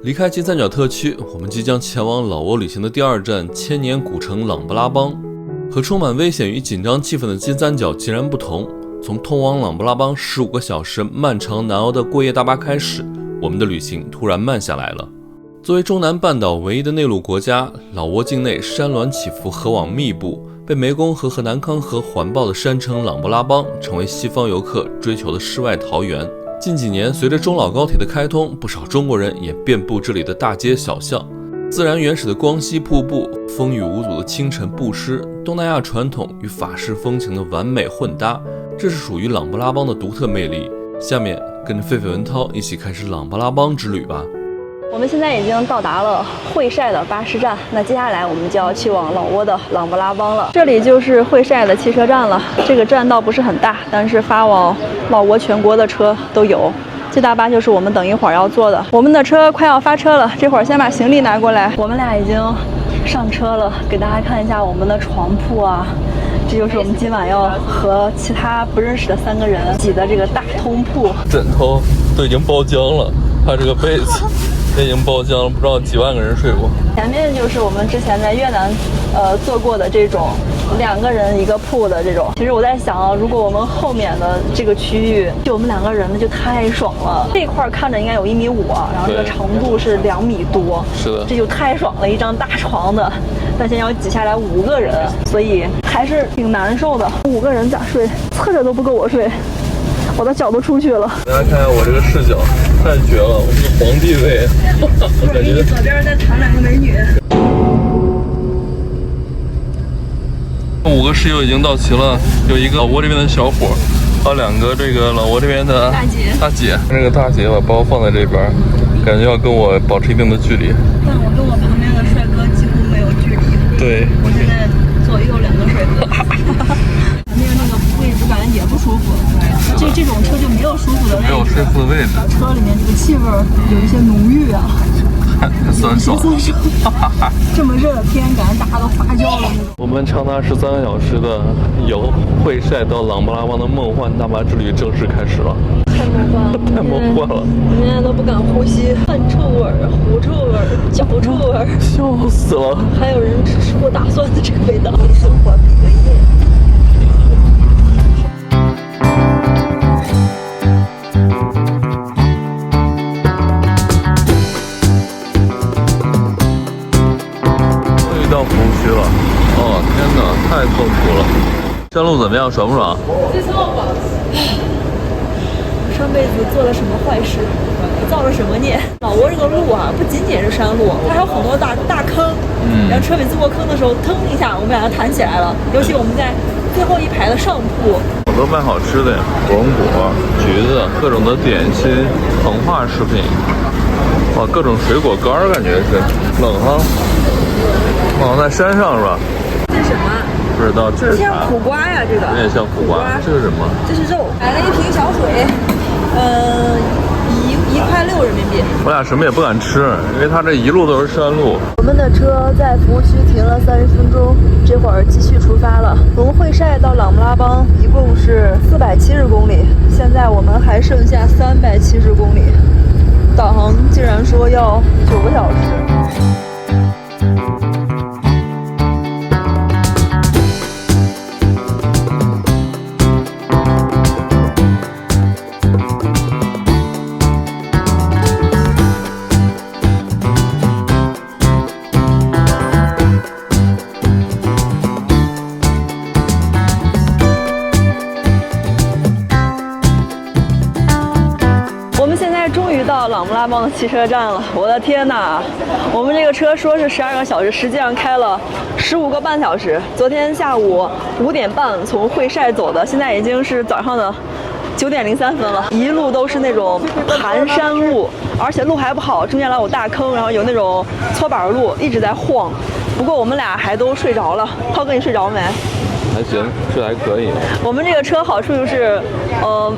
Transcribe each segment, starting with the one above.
离开金三角特区，我们即将前往老挝旅行的第二站千年古城琅勃拉邦。和充满危险与紧张气氛的金三角截然不同，从通往琅勃拉邦15个小时漫长难熬的过夜大巴开始，我们的旅行突然慢下来了。作为中南半岛唯一的内陆国家，老挝境内山峦起伏，河网密布，被湄公河和南康河环抱的山城琅勃拉邦成为西方游客追求的世外桃源。近几年，随着中老高铁的开通，不少中国人也遍布这里的大街小巷。自然原始的光溪瀑布，风雨无阻的清晨布施，东南亚传统与法式风情的完美混搭，这是属于琅勃拉邦的独特魅力。下面跟着狒狒文涛一起开始琅勃拉邦之旅吧。我们现在已经到达了会晒的巴士站，那接下来我们就要去往老挝的琅勃拉邦了。这里就是会晒的汽车站了，这个站倒不是很大，但是发往老挝全国的车都有。这大巴就是我们等一会儿要坐的。我们的车快要发车了，这会儿先把行李拿过来。我们俩已经上车了，给大家看一下我们的床铺啊。这就是我们今晚要和其他不认识的3个人挤的这个大通铺，枕头都已经包浆了，还有这个被子也已经包浆了，不知道几万个人睡过。前面就是我们之前在越南做过的这种2个人一个铺的这种。其实我在想啊，如果我们后面的这个区域就我们2个人，那就太爽了。这块看着应该有1.5米，然后这个长度是2米多，是的，这就太爽了，一张大床的。但现在要挤下来5个人，所以还是挺难受的。5个人咋睡？侧着都不够我睡，我的脚都出去了。大家看看我这个视角，太绝了！我是皇帝位，感觉左边再躺2个美女。5个室友已经到齐了，有一个老挝这边的小伙，还有2个这个老挝这边的大姐。这个大姐把包放在这边，感觉要跟我保持一定的距离。但我跟我旁边的帅哥几乎没有距离。对，我现在左右2个帅哥。旁边那个位置感觉也不舒服。这种车就没有舒服的位置，没有舒服的位置。车里面这个气味有一些浓郁啊。酸爽，这么热的天，感觉大家都发酵了那种。我们长达13个小时的由会晒到琅勃拉邦的梦幻大巴之旅正式开始了。太梦幻了，太梦幻了！我现在都不敢呼吸，汗臭味、狐臭味、脚臭味，笑死了！还有人吃过大蒜的这个味道，生活比个夜。到服务区了，哦天哪，太痛苦了！山路怎么样？爽不爽？上辈子做了什么坏事，造了什么孽？老挝这个路啊，不仅仅是山路，它还有很多大坑。然后车每次过坑的时候，腾一下，我们俩就弹起来了。尤其我们在最后一排的上铺，好多卖好吃的呀，火龙果、橘子，各种的点心、膨化食品，哇，各种水果干儿，感觉是冷哈。哦，在山上是吧？这是什么？不知道，这是像苦瓜呀，这个有点像苦瓜。这是什么？这是肉。买了一瓶小水，1块6人民币。我俩什么也不敢吃，因为它这一路都是山路。我们的车在服务区停了30分钟，这会儿继续出发了。从会晒到琅勃拉邦一共是470公里，现在我们还剩下370公里，导航竟然说要9个小时。终于到琅勃拉邦的汽车站了，我的天哪！我们这个车说是12个小时，实际上开了15个半小时。昨天下午5点半从会晒走的，现在已经是早上的9点03分了。一路都是那种盘山路，而且路还不好，中间老有大坑，然后有那种搓板路，一直在晃。不过我们俩还都睡着了。涛哥，你睡着没？还行，这还可以。我们这个车好处就是，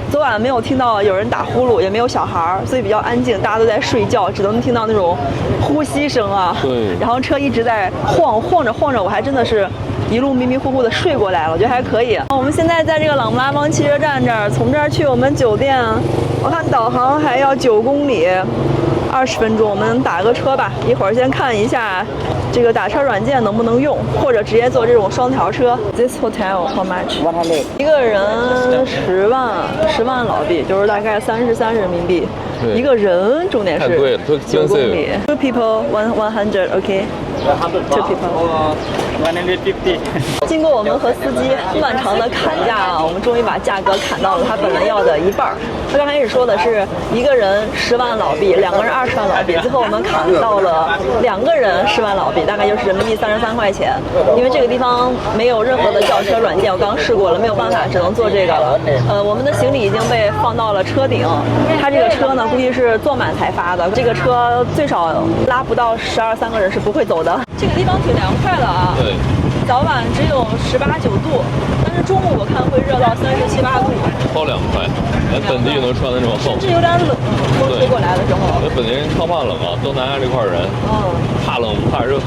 昨晚没有听到有人打呼噜，也没有小孩，所以比较安静，大家都在睡觉，只能听到那种呼吸声啊。对。然后车一直在晃着，我还真的是一路迷迷糊糊的睡过来了，我觉得还可以。我们现在在这个琅勃拉邦汽车站这儿，从这儿去我们酒店，我看导航还要9公里。20分钟，我们打个车吧。一会儿先看一下这个打车软件能不能用，或者直接坐这种双条车。This hotel how much？ 一个人10万老币，就是大概33人民币。一个人，重点是9公里。Two people 100 OK。Two people。经过我们和司机漫长的砍价啊，我们终于把价格砍到了他本来要的一半。他刚开始说的是一个人10万老币，2个人20万老币，最后我们砍到了2个人10万老币，大概就是人民币33块钱。因为这个地方没有任何的叫车软件，我刚试过了，没有办法，只能做这个了。我们的行李已经被放到了车顶，他这个车呢估计是坐满才发的，这个车最少拉不到3个人是不会走的。这个地方挺凉快的啊。对。早晚只有18、19度，但是中午我看会热到37、8度，超凉快，连本地都穿的这么厚，甚至有点冷。风吹过来的时候，本地人超怕冷啊，东南亚这块人，怕冷不怕热。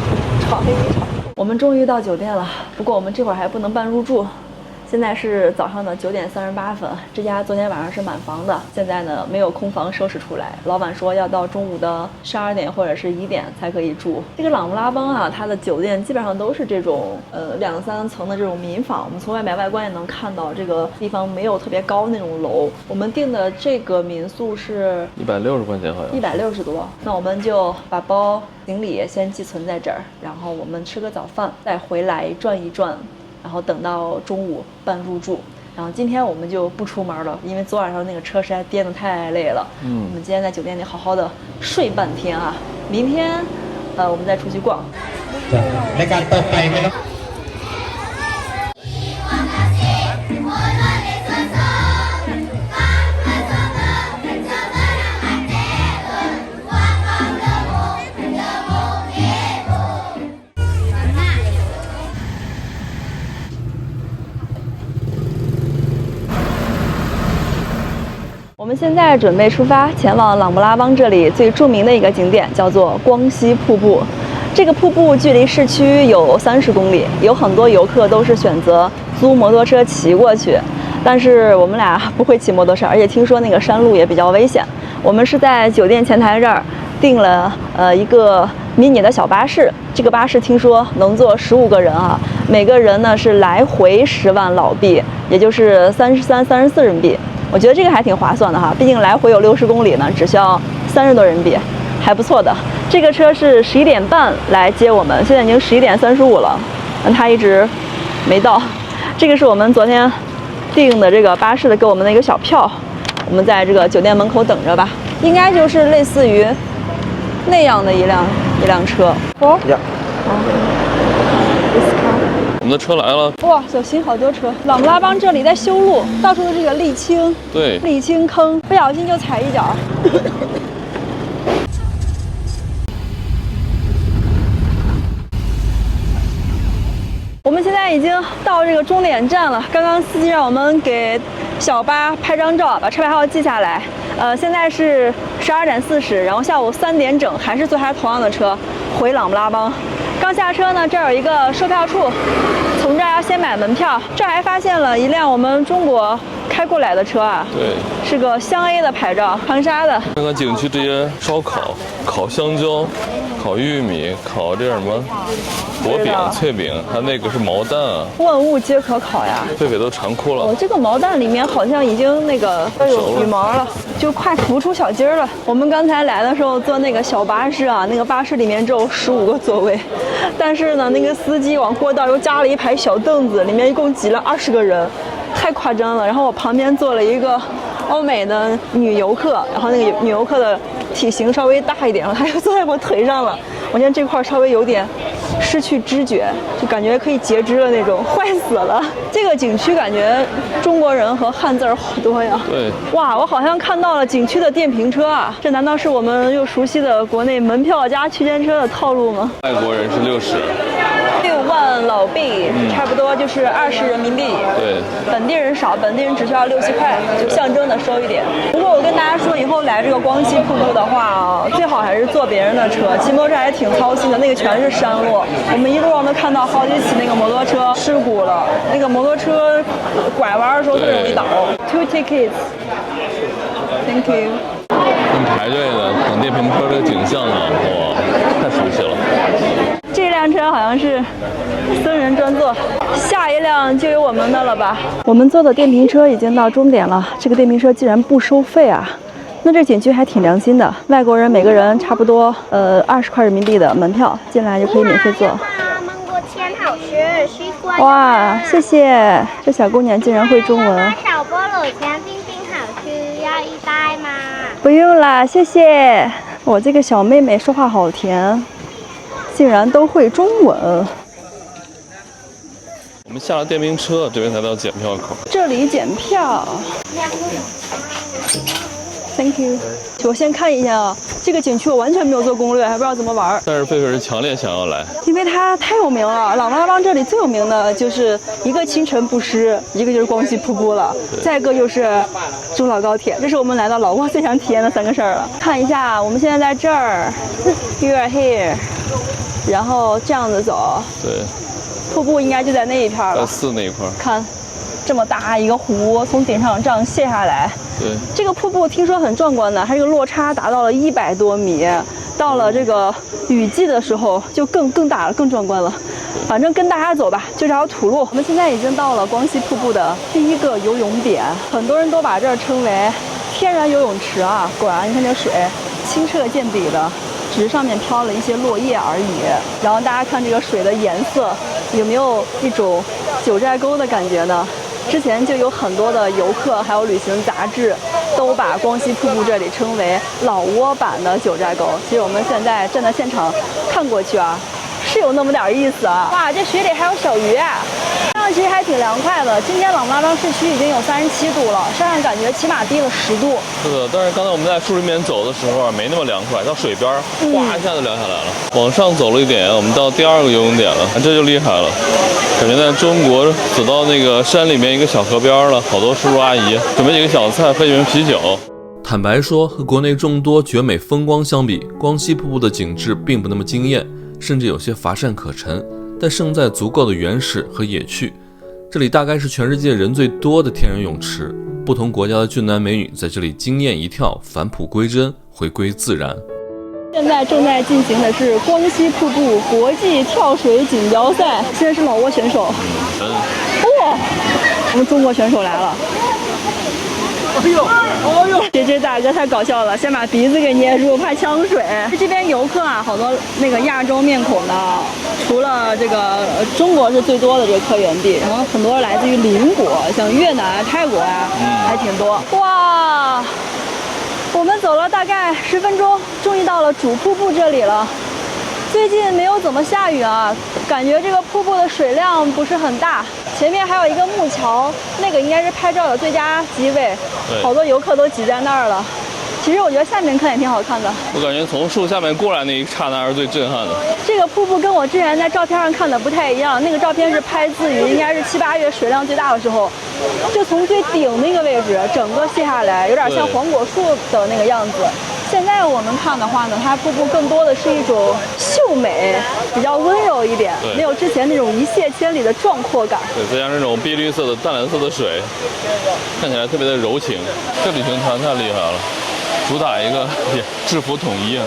炒黑炒。我们终于到酒店了，不过我们这会儿还不能办入住。现在是早上的9点38分，这家昨天晚上是满房的，现在呢没有空房收拾出来。老板说要到中午的12点或者是1点才可以住。这个琅勃拉邦啊，它的酒店基本上都是这种2、3层的这种民房。我们从外面外观也能看到，这个地方没有特别高那种楼。我们订的这个民宿是160块钱，好像160多。那我们就把包行李先寄存在这儿，然后我们吃个早饭，再回来转一转。然后等到中午办入住，然后今天我们就不出门了，因为昨晚上那个车实在颠得太累了。我们今天在酒店里好好的睡半天啊，明天我们再出去逛。我们现在准备出发，前往琅勃拉邦这里最著名的一个景点，叫做光溪瀑布。这个瀑布距离市区有30公里，有很多游客都是选择租摩托车骑过去，但是我们俩不会骑摩托车，而且听说那个山路也比较危险。我们是在酒店前台这儿订了一个迷你的小巴士，这个巴士听说能坐15个人啊，每个人呢是来回10万老币，也就是33、34人民币。我觉得这个还挺划算的哈，毕竟来回有60公里呢，只需要30多人民币，还不错的。这个车是11点半来接我们，现在已经11点35了，但他一直没到。这个是我们昨天订的这个巴士的给我们的一个小票，我们在这个酒店门口等着吧，应该就是类似于那样的一辆车。哦，我们的车来了，哇，小心好多车！琅勃拉邦这里在修路，到处都是这个沥青，对，沥青坑，不小心就踩一脚。我们现在已经到这个终点站了，刚刚司机让我们给小巴拍张照，把车牌号记下来。现在是12点40，然后下午3点整还是坐他同样的车回琅勃拉邦。刚下车呢，这儿有一个售票处，从这儿要先买门票。这儿还发现了一辆我们中国开过来的车啊，对，是个湘 A 的牌照，长沙的。看看景区这些烧烤、烤香蕉、烤玉米、烤这什么薄饼、脆饼，还有那个是毛蛋啊，万物皆可烤呀。狒狒都馋哭了。这个毛蛋里面好像已经那个都有羽毛了，就快浮出小鸡儿了。我们刚才来的时候坐那个小巴士啊，那个巴士里面只有15个座位，但是呢，那个司机往过道又加了一排小凳子，里面一共挤了20个人，太夸张了。然后我旁边坐了一个欧美的女游客，然后那个女游客的体型稍微大一点，然后她就坐在我腿上了。我现在这块稍微有点失去知觉，就感觉可以截肢了那种，坏死了。这个景区感觉中国人和汉字儿好多呀。对，哇，我好像看到了景区的电瓶车啊，这难道是我们又熟悉的国内门票加区间车的套路吗？外国人是60。6万老币，差不多就是20人民币。对，本地人少，本地人只需要6、7块，就象征的收一点。不过我跟大家说，以后来这个光溪瀑布的话啊，最好还是坐别人的车，骑摩托车还挺操心的，那个全是山路。我们一路上都看到好几起那个摩托车事故了，那个摩托车拐弯的时候特别容易倒。2 tickets，thank you。排队的等电瓶车这个景象呢，哇，太熟悉了。这辆车好像是僧人专座，下一辆就有我们的了吧？我们坐的电瓶车已经到终点了，这个电瓶车竟然不收费啊！那这景区还挺良心的，外国人每个人差不多20块人民币的门票，进来就可以免费坐。芒果甜好吃，西瓜。哇，谢谢！这小姑娘竟然会中文。小菠萝甜冰冰好吃，要一袋吗？不用啦，谢谢。我这个小妹妹说话好甜，竟然都会中文。我们下了电瓶车，这边才到检票口。这里检票。Thank you。我先看一下啊，这个景区我完全没有做攻略，还不知道怎么玩。但是狒狒是强烈想要来，因为它太有名了。琅勃拉邦这里最有名的就是一个清晨布施，一个就是光熙瀑布了，再一个就是中老高铁。这是我们来到老挝最想体验的3个事儿了。看一下，我们现在在这儿 ，You are here， 然后这样子走。对，瀑布应该就在那一片了。4那一块。看，这么大一个湖，从顶上这样泻下来。对，这个瀑布听说很壮观的，它这个落差达到了100多米，到了这个雨季的时候就更大了，更壮观了。反正跟大家走吧，就这条土路。我们现在已经到了光熙瀑布的第一个游泳点，很多人都把这儿称为天然游泳池啊。果然，你看这水清澈见底的，只是上面飘了一些落叶而已。然后大家看这个水的颜色，有没有一种九寨沟的感觉呢？之前就有很多的游客还有旅行杂志都把光熙瀑布这里称为老挝版的九寨沟。其实我们现在站在现场看过去啊，是有那么点意思啊。哇，这水里还有小鱼啊，山上其实还挺凉快的。今天琅勃拉邦市区已经有37度了，山上感觉起码低了10度。是的，但是刚才我们在树林里面走的时候没那么凉快，到水边哗一下就凉下来了。往上走了一点，我们到第2个游泳点了，这就厉害了。感觉在中国走到那个山里面一个小河边了，好多叔叔阿姨准备几个小菜，喝几瓶啤酒。坦白说，和国内众多绝美风光相比，光熙瀑布的景致并不那么惊艳，甚至有些乏善可陈，但胜在足够的原始和野趣。这里大概是全世界人最多的天然泳池，不同国家的俊男美女在这里惊艳一跳，返璞归真，回归自然。现在正在进行的是光熙瀑布国际跳水锦标赛，现在是老挝选手。哇，我们中国选手来了。哎呦，这大哥太搞笑了，先把鼻子给捏住，怕呛水。这边游客啊，好多那个亚洲面孔的，除了这个中国是最多的这个客源地，然后很多来自于邻国，像越南、泰国啊，还挺多。哇！我们走了大概10分钟，终于到了主瀑布这里了。最近没有怎么下雨啊，感觉这个瀑布的水量不是很大。前面还有一个木桥，那个应该是拍照的最佳机位，好多游客都挤在那儿了。其实我觉得下面看也挺好看的。我感觉从树下面过来那一刹那是最震撼的。这个瀑布跟我之前在照片上看的不太一样，那个照片是拍自于应该是7、8月水量最大的时候，就从最顶那个位置整个泻下来，有点像黄果树的那个样子。现在我们看的话呢，它瀑布更多的是一种秀美，比较温柔一点，没有之前那种一泻千里的壮阔感。对，再加上这种碧绿色的淡蓝色的水，看起来特别的柔情。这旅行团太厉害了，主打一个制服统一啊！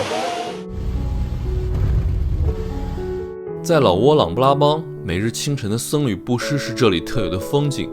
在老挝琅勃拉邦，每日清晨的僧侣布施是这里特有的风景。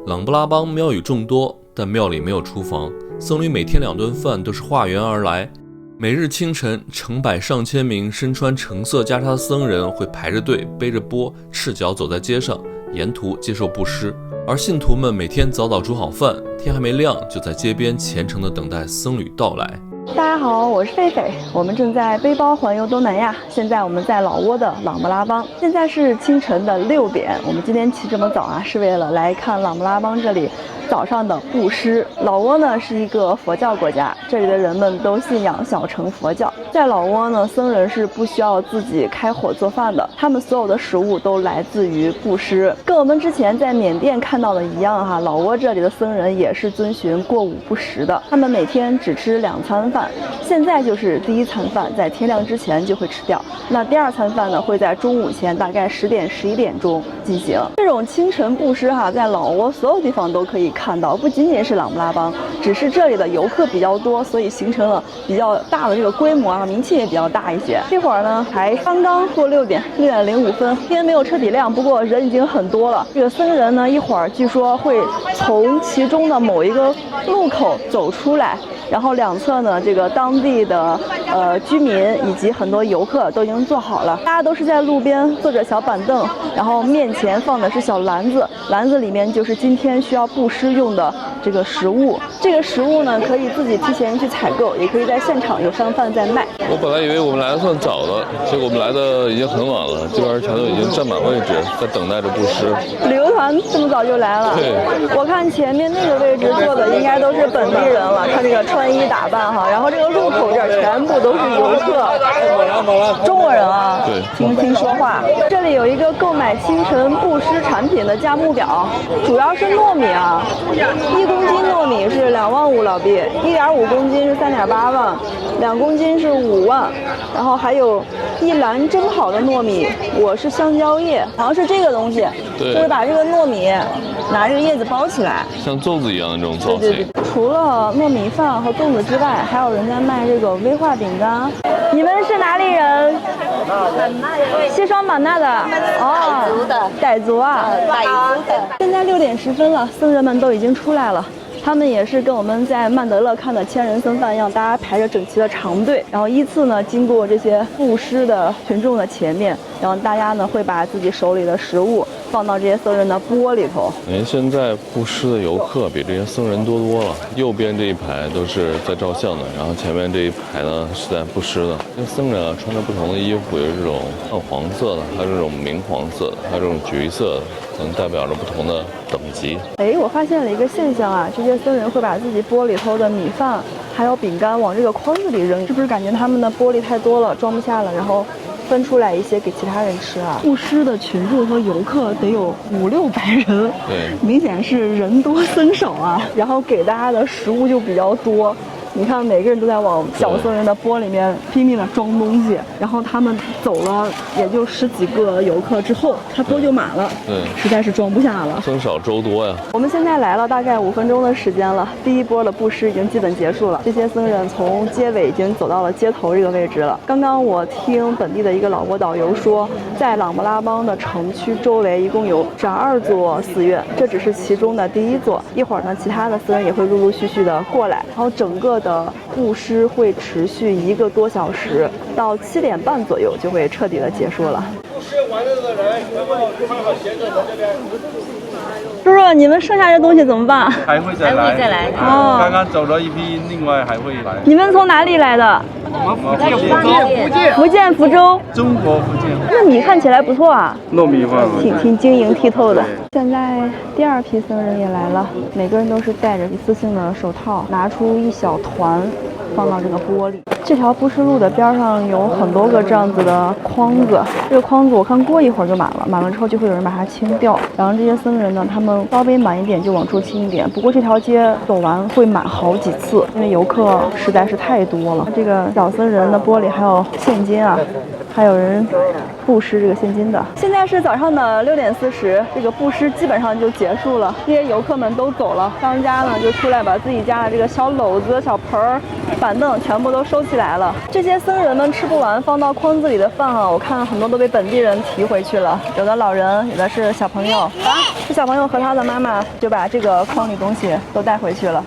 琅勃拉邦庙宇众多，但庙里没有厨房，僧侣每天2顿饭都是化缘而来。每日清晨，成百上千名身穿橙色袈裟的僧人会排着队，背着钵，赤脚走在街上，沿途接受布施。而信徒们每天早早煮好饭，天还没亮就在街边虔诚地等待僧侣到来。大家好，我是狒狒，我们正在背包环游东南亚。现在我们在老挝的琅勃拉邦，现在是清晨的6点。我们今天起这么早啊，是为了来看琅勃拉邦这里早上的布施。老挝呢是一个佛教国家，这里的人们都信仰小乘佛教。在老挝呢，僧人是不需要自己开火做饭的，他们所有的食物都来自于布施。跟我们之前在缅甸看到的一样哈，老挝这里的僧人也是遵循过午不食的，他们每天只吃2餐饭。现在就是第1餐饭，在天亮之前就会吃掉。那第2餐饭呢，会在中午前大概10点、11点钟进行。这种清晨布施在老挝所有地方都可以看到，不仅仅是琅勃拉邦，只是这里的游客比较多，所以形成了比较大的这个规模名气也比较大一些。这会儿呢，才刚刚过6:05，今天没有车体量，不过人已经很多了。这个僧人呢，一会儿据说会从其中的某一个路口走出来。然后两侧呢，这个当地的居民以及很多游客都已经坐好了，大家都是在路边坐着小板凳，然后面前放的是小篮子，篮子里面就是今天需要布施用的这个食物。这个食物呢，可以自己提前去采购，也可以在现场有商贩在卖。我本来以为我们来的算早的，结果我们来的已经很晚了，这边全都已经占满位置，在等待着布施。旅游团这么早就来了？对，我看前面那个位置坐的应该都是本地人了，看这个穿衣打扮然后这个路口这儿全部都是游客，中国人啊，对，听说话。这里有一个购买清晨布施产品的价目表，主要是糯米1公斤糯米是2万5老币，1.5公斤是3.8万，2公斤是5万，然后还有一篮蒸好的糯米，我是香蕉叶，好像是这个东西，就是把这个糯米拿这个叶子包起来，像粽子一样的这种造型。对。除了糯米饭和粽子之外，还有人在卖这个威化饼干。你们是哪里人？西双版纳的。傣族啊。现在6点10分了，僧人们都已经出来了。他们也是跟我们在曼德勒看的千人僧饭一样，大家排着整齐的长队，然后依次呢经过这些布施的群众的前面，然后大家呢会把自己手里的食物放到这些僧人的钵里头。现在布施的游客比这些僧人多了。右边这一排都是在照相的，然后前面这一排呢是在布施的。这僧人穿着不同的衣服，有这种暗黄色的，还有这种明黄色的，还有这种橘色的，可能代表着不同的等级。我发现了一个现象这些僧人会把自己钵里头的米饭还有饼干往这个筐子里扔，是不是感觉他们的钵里太多了，装不下了，然后分出来一些给其他人吃布施的群众和游客得有500-600人，对，明显是人多僧少然后给大家的食物就比较多。你看，每个人都在往小僧人的钵里面拼命的装东西，然后他们走了也就10几个游客之后，他钵就满了，对，实在是装不下了。僧少粥多呀。我们现在来了大概5分钟的时间了，第一波的布施已经基本结束了。这些僧人从街尾已经走到了街头这个位置了。刚刚我听本地的一个老挝导游说，在琅勃拉邦的城区周围一共有12座寺院，这只是其中的第1座。一会儿呢，其他的僧人也会陆陆续续的过来，然后整个的布施会持续1个多小时，到7点半左右就会彻底的结束了。布施完了的人，然后看好鞋子在这边。叔叔，你们剩下的东西怎么办？还会再来。刚刚走了一批，另外还会来。你们从哪里来的？我们福建福州。中国福建。那你看起来不错糯米饭。挺晶莹剔透的。现在第2批僧人也来了，每个人都是戴着一次性的手套，拿出一小团放到这个钵里。这条布施路的边上有很多个这样子的筐子，这个筐子我看过一会儿就满了，满了之后就会有人把它清掉。然后这些僧人呢，他们稍微满一点就往出清一点。不过这条街走完会满好几次，因为游客实在是太多了。这个小僧人的钵里还有现金还有人布施这个现金的。现在是早上的6点40，这个布施基本上就结束了。这些游客们都走了，商家呢就出来把自己家的这个小篓子、小盆儿、板凳全部都收起来了。这些僧人们吃不完放到筐子里的饭我看很多都被本地人提回去了，有的老人，有的是小朋友。这小朋友和他的妈妈就把这个筐里东西都带回去了。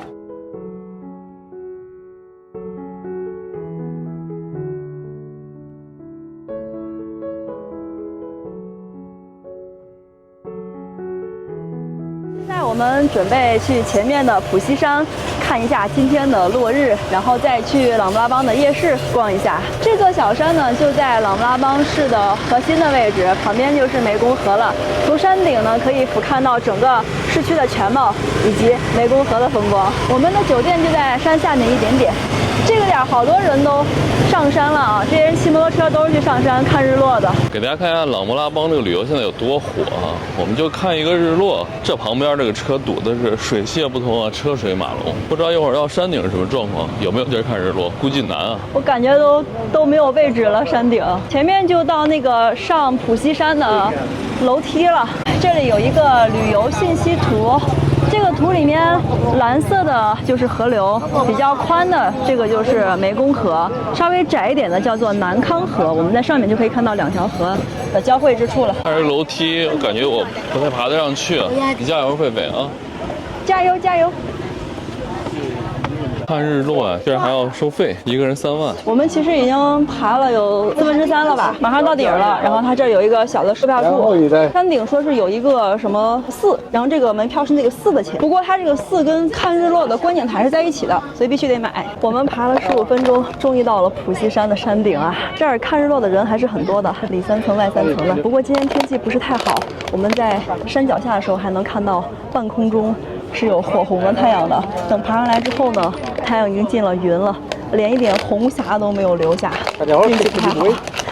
我们准备去前面的普西山看一下今天的落日，然后再去琅勃拉邦的夜市逛一下。这座小山呢就在琅勃拉邦市的核心的位置，旁边就是湄公河了。从山顶呢可以俯瞰到整个市区的全貌以及湄公河的风光。我们的酒店就在山下面一点点。这个点好多人都上山了这些人骑摩托车都是去上山看日落的。给大家看一下琅勃拉邦这个旅游现在有多火我们就看一个日落，这旁边这个车堵的是水泄不通车水马龙，不知道一会儿到山顶是什么状况，有没有地儿看日落，估计难我感觉都没有位置了，山顶前面就到那个上普西山的楼梯了。这里有一个旅游信息图。这个图里面，蓝色的就是河流，比较宽的这个就是湄公河，稍微窄一点的叫做南康河。我们在上面就可以看到2条河的交汇之处了。它是楼梯，我感觉我不太爬得上去。你加油，狒狒啊！加油加油！看日落啊，居然还要收费，一个人3万。我们其实已经爬了有3/4了吧，马上到顶了。然后它这儿有一个小的售票处，山顶说是有一个什么寺，然后这个门票是那个寺的钱。不过它这个寺跟看日落的观景台是在一起的，所以必须得买。我们爬了15分钟，终于到了普西山的山顶啊！这儿看日落的人还是很多的，里3层外3层的。不过今天天气不是太好，我们在山脚下的时候还能看到半空中是有火红的太阳的。等爬上来之后呢，太阳已经进了云了，连一点红霞都没有留下，运气不太好。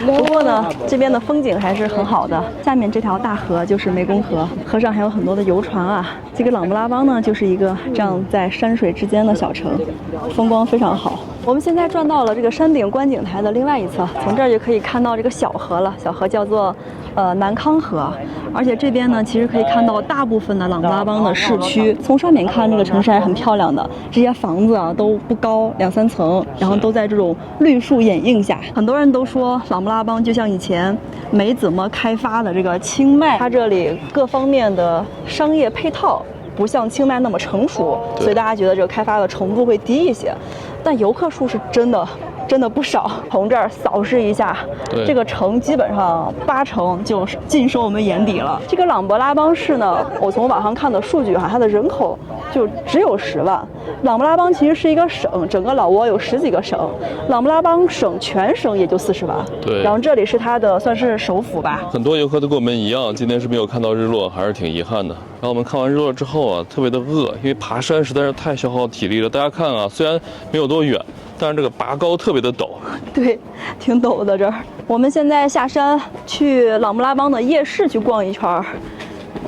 不过呢，这边的风景还是很好的。下面这条大河就是湄公河，河上还有很多的游船啊。这个琅勃拉邦呢，就是一个这样在山水之间的小城，风光非常好。我们现在转到了这个山顶观景台的另外一侧，从这儿就可以看到这个小河了。小河叫做南康河，而且这边呢，其实可以看到大部分的琅勃拉邦的市区。从上面看，这个城市还是很漂亮的，这些房子啊都不高，2、3层，然后都在这种绿树掩映下。很多人都说琅勃拉邦就像以前没怎么开发的这个清迈，它这里各方面的商业配套不像清迈那么成熟，所以大家觉得这个开发的程度会低一些。但游客数是真的不少。从这儿扫视一下，这个城基本上8成就尽收我们眼底了。这个琅勃拉邦市呢，我从网上看的数据哈，它的人口就只有10万。琅勃拉邦其实是一个省，整个老挝有10几个省，琅勃拉邦省全省也就40万。对，然后这里是它的算是首府吧。很多游客都跟我们一样，今天是没有看到日落，还是挺遗憾的。然后我们看完日落之后啊，特别的饿，因为爬山实在是太消耗体力了。大家看啊，虽然没有多远，但是这个拔高特别的陡。对，挺陡的这儿。我们现在下山去琅勃拉邦的夜市去逛一圈，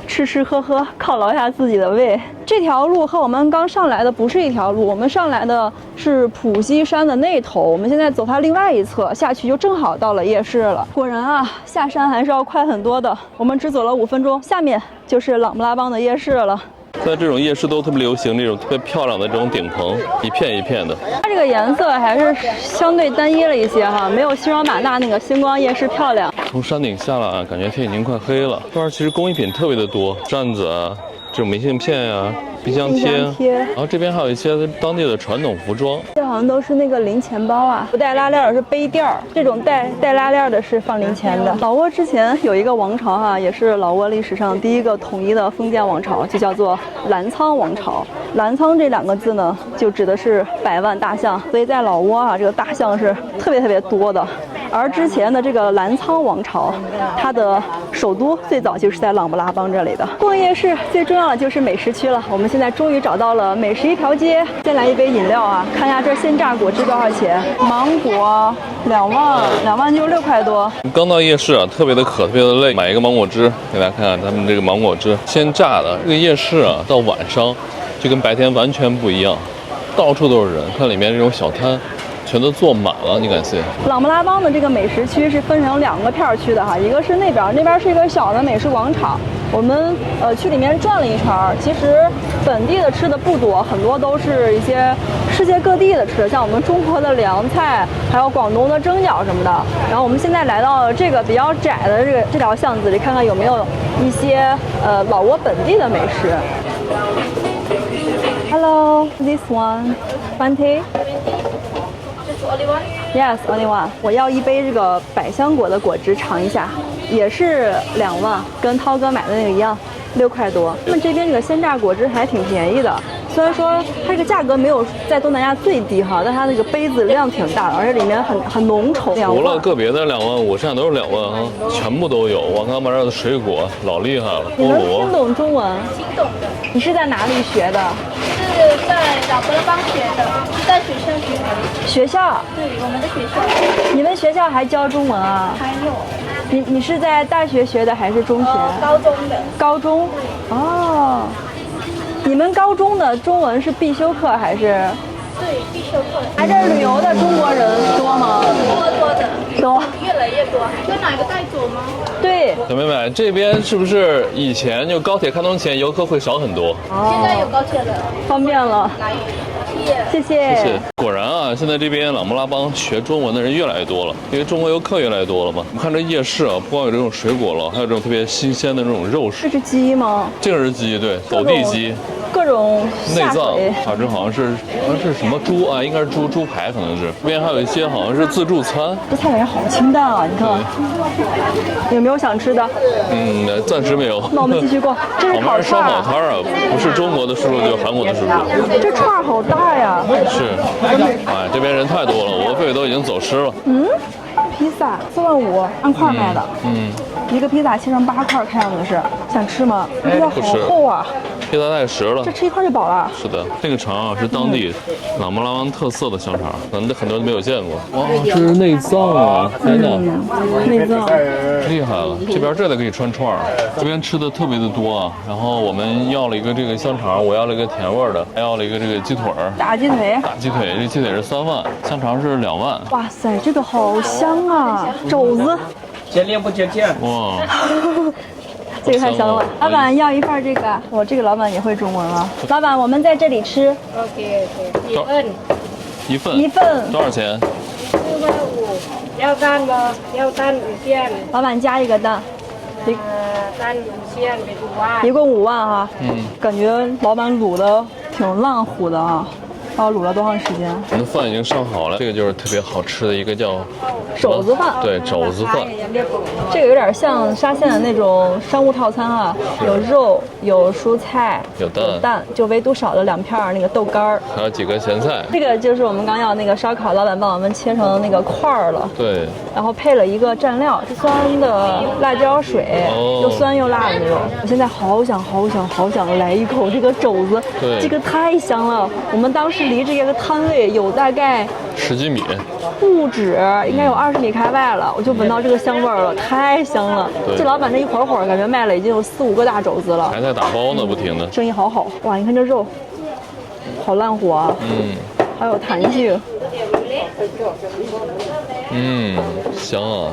吃吃喝喝，犒劳一下自己的胃。这条路和我们刚上来的不是一条路，我们上来的是普西山的那头，我们现在走它另外一侧下去，就正好到了夜市了。果然啊，下山还是要快很多的。我们只走了5分钟，下面就是琅勃拉邦的夜市了。在这种夜市都特别流行这种特别漂亮的这种顶棚，一片一片的。它这个颜色还是相对单一了一些哈，没有西双版纳那个星光夜市漂亮。从山顶下来啊，感觉天已经快黑了。这儿其实工艺品特别的多，扇子啊，这种明信片呀、冰箱贴，然后这边还有一些当地的传统服装。这好像都是那个零钱包啊，不带拉链的是杯垫儿，这种带拉链的是放零钱的。老挝之前有一个王朝哈，也是老挝历史上第一个统一的封建王朝，就叫做澜沧王朝。澜沧这2个字呢，就指的是100万大象，所以在老挝啊，这个大象是特别多的。而之前的这个澜沧王朝，它的首都最早就是在琅勃拉邦这里的。逛夜市最重要的就是美食区了，我们现在终于找到了美食一条街。先来一杯饮料啊，看一下这鲜榨果汁多少钱？芒果2万就6块多。刚到夜市啊，特别的渴，特别的累，买一个芒果汁，给大家看看他们这个芒果汁，鲜榨的。这个夜市啊，到晚上就跟白天完全不一样，到处都是人，看里面这种小摊全都坐满了，你敢信？琅勃拉邦的这个美食区是分成2个片儿区的哈，一个是那边是一个小的美食广场，我们去里面转了一圈，其实本地的吃的不多，很多都是一些世界各地的吃，像我们中国的凉菜，还有广东的蒸饺什么的。然后我们现在来到这个比较窄的这条巷子里，看看有没有一些老挝本地的美食。Hello, this one, 20. Yes, only one. 我要一杯这个百香果的果汁尝一下，也是2万，跟涛哥买的那个一样，6块多。他们这边这个鲜榨果汁还挺便宜的，虽然说它这个价格没有在东南亚最低哈，但它那个杯子量挺大的，而且里面很浓稠。除了个别的2万5，剩下都是2万啊，全部都有。我刚把这儿的水果老厉害了，你能听懂中文？听懂的。你是在哪里学的？是在琅勃拉邦学的，是在学校学的。学校？对，我们的学校。你们学校还教中文啊？还有。你是在大学学的还是中学？高中的。高中？哦。你们高中的中文是必修课还是？对，必修课。来这儿旅游的中国人多吗？多的。多，越来越多。就哪个带走吗？对，小妹妹，这边是不是以前就高铁开通前游客会少很多？现在有高铁了，方便了，来，谢谢。是，果然啊，现在这边琅勃拉邦学中文的人越来越多了，因为中国游客越来越多了嘛。我们看这夜市啊，不光有这种水果了，还有这种特别新鲜的这种肉食。这是鸡吗？这个是鸡，对，走地鸡。各种内脏下水，啊，这好像是什么猪啊？应该是猪排，可能是。这边还有一些好像是自助餐。这菜感觉好清淡啊！你看，有没有想吃的？暂时没有。那我们继续逛。这是烤旁边是烧串儿，烤摊儿啊，不是中国的叔叔就是韩国的叔叔。这串儿好大呀！是，哎，这边人太多了，我费都已经走失了。披萨4.5万按块儿卖的，一个披萨切成8块，看样子是。想吃吗？披萨好不吃厚啊，披萨太实了这。吃一块就饱了。是的，这个肠啊是当地琅勃拉邦特色的香肠，可能很多人没有见过。哇，这是内脏啊！天哪，内脏，厉害了！这边这得给你穿串儿，这边吃的特别的多啊。然后我们要了一个这个香肠，我要了一个甜味儿的，还要了一个这个鸡腿儿。大鸡腿。大鸡腿，这鸡腿是3万，香肠是2万。哇塞，这个好香啊！肘子，接链不接剑？哇，这个太香了好香哦。老板要一份这个，我这个老板也会中文啊。老板，我们在这里吃OK，一份一份，多少钱？ Giao tan bò, giao tan ủy tiền, 老板加一个蛋， tan ủy tiền về tủ hoa. 一共5万哈。感觉老板卤的挺烂糊的啊。不知道卤了多长时间。我们的饭已经上好了，这个就是特别好吃的一个叫肘子饭，对，肘子饭。这个有点像沙县的那种商务套餐啊，有肉，有蔬菜，有蛋就唯独少了2片那个豆干儿。还有几个咸菜。这个就是我们刚要那个烧烤，老板帮我们切成那个块儿了，对，然后配了一个蘸料，酸的辣椒水，哦又酸又辣的那种。我现在好想来一口这个肘子，对这个太香了。我们当时离这个摊位有大概10几米。不止，应该有20米开外了，我就闻到这个香味儿了，太香了。对这老板这一会儿感觉卖了已经有4、5个大肘子了，还在打包呢，不停的。生意好好。哇，你看这肉，好烂活啊，好有弹性。香啊，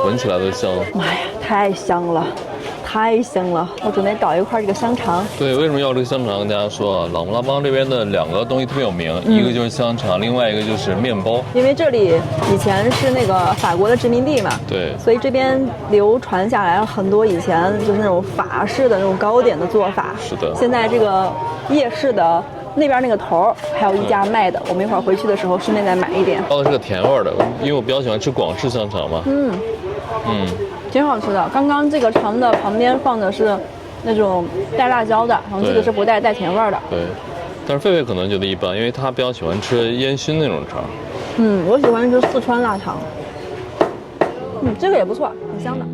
闻起来都香。妈呀，太香了，太香了！我准备搞一块这个香肠。对，为什么要这个香肠？跟大家说啊，琅勃拉邦这边的2个东西特别有名，一个就是香肠，另外一个就是面包。因为这里以前是那个法国的殖民地嘛，对，所以这边流传下来了很多以前就是那种法式的那种糕点的做法。是的现在这个夜市的那边那个头儿还有一家卖的，我们一会儿回去的时候顺便再买一点。要的是个甜味儿的，因为我比较喜欢吃广式香肠嘛。挺好吃的。刚刚这个肠的旁边放的是那种带辣椒的，然后这个是不带甜味儿的。对，但是狒狒可能觉得一般，因为他比较喜欢吃烟熏那种肠。我喜欢吃四川腊肠。这个也不错，挺香的。